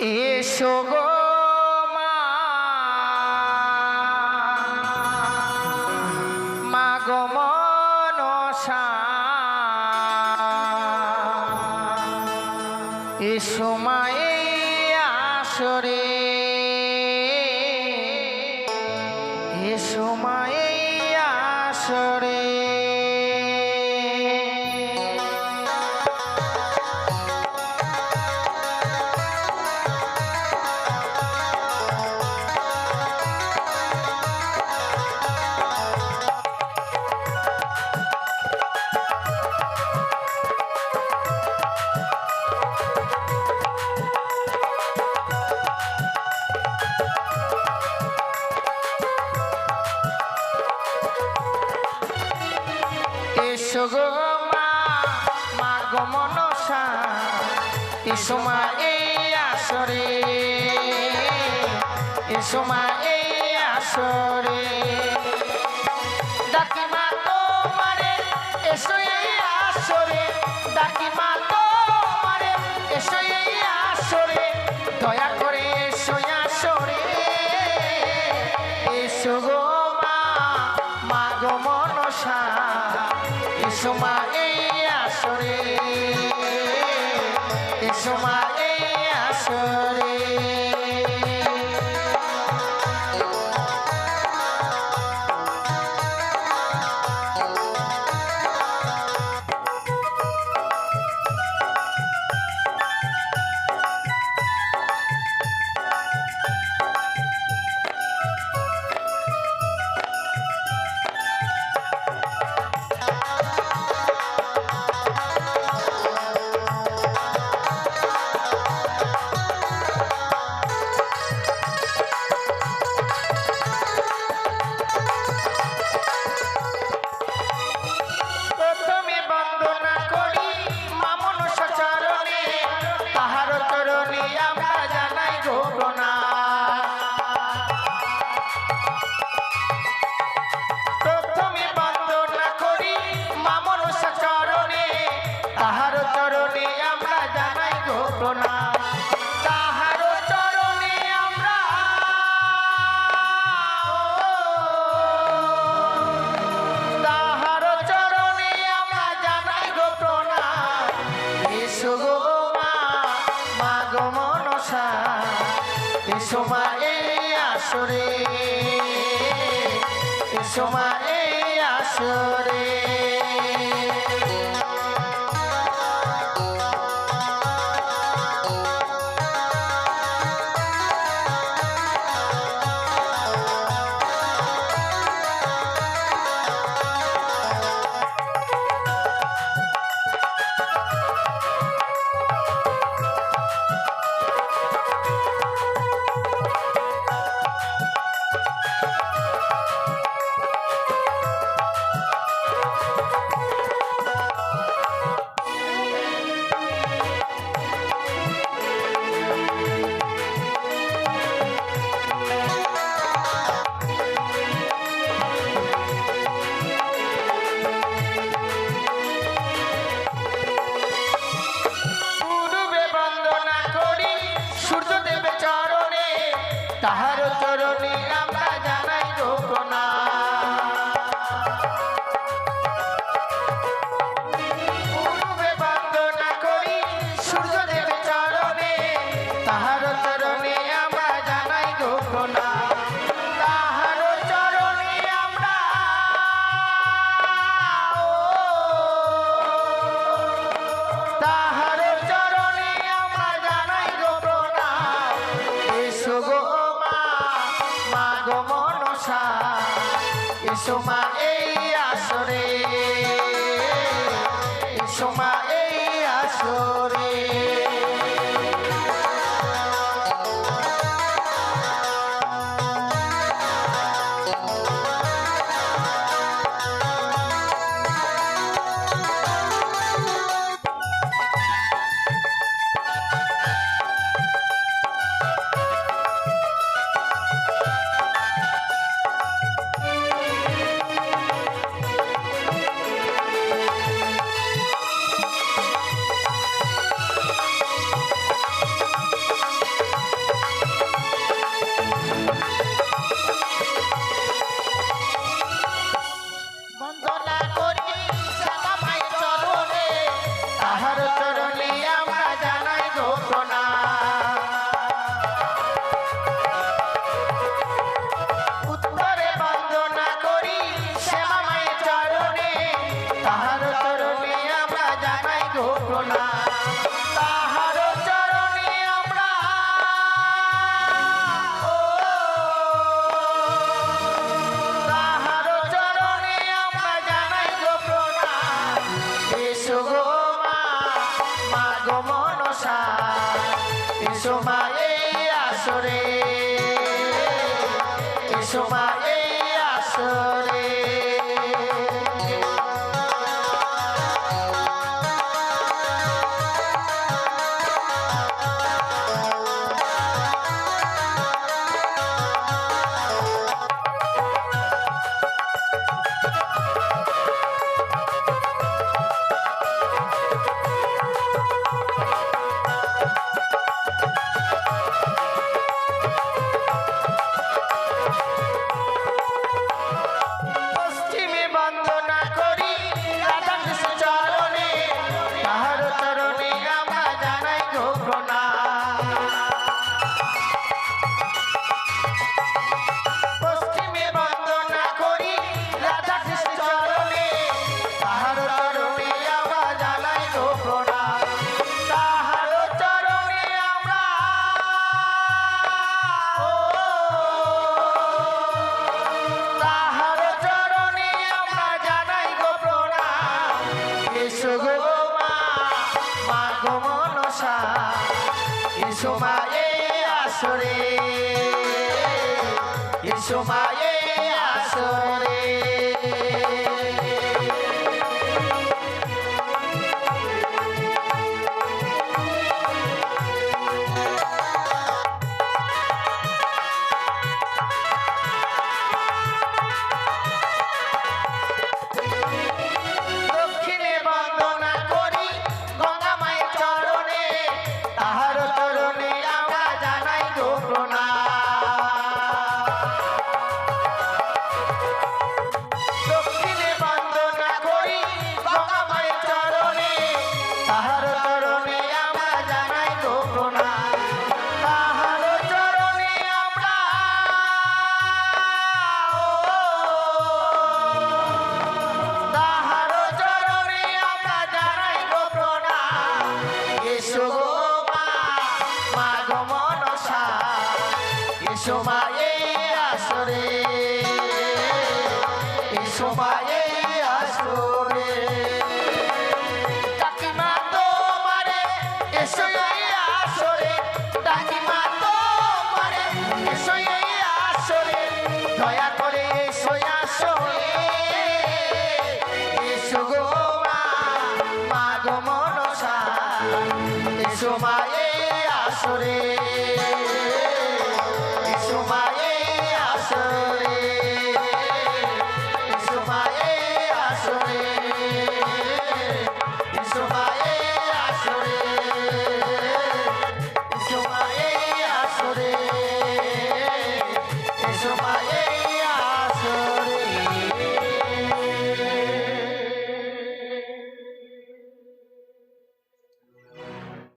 এসো গো মা, মা গো মনসা, এসো মা এই আসরে, এসো মা এই আসরে। এসো গো মা, মা গো মনসা, এসো মা এই আসরে, এসো মা এই আসরে। ডাকি মা তোমারে, এসো এই আসরে, ডাকি মা তোমারে, এসো এই আসরে, দয়া করে এসো আসরে। এসো গো মা, মা গো মনসা, এসো মা এই আসরে, এসো মা এই আসরে। এসো মা এই আসরে, এসো মা এই আসরে। তাহার চরণে আমরা জানাই গো প্রণাম, পূর্বে বন্দনা করি সূর্যদেব চরণে, তাহার চরণে আমরা জানাই গো প্রণাম, তাহার চরণে আমরা, তাহার চরণে আমরা জানাই গো প্রণাম। এসো গো মা গো মনসা, এসো মা এই আসরে, এসো মা এই আসরে। গো মনসা এসো মা এই আসরে এসো মা এই আসরে এসো মা এই আসরে এসো মা এই আসরে দক্ষিণে বন্দনা করি গঙ্গা মায়ের চরণে তাহার চরণে আমরা জানাই গো প্রণাম দক্ষিণে বন্দনা করি গঙ্গা মায়ের চরণে তাহার চরণে আমরা জানাই গো প্রণাম তাহার চরণে আমরা তাহার চরণে আমরা জানাই গো প্রণাম এসো গো মা গো মনসা এসো মা এই আসরে এসো মা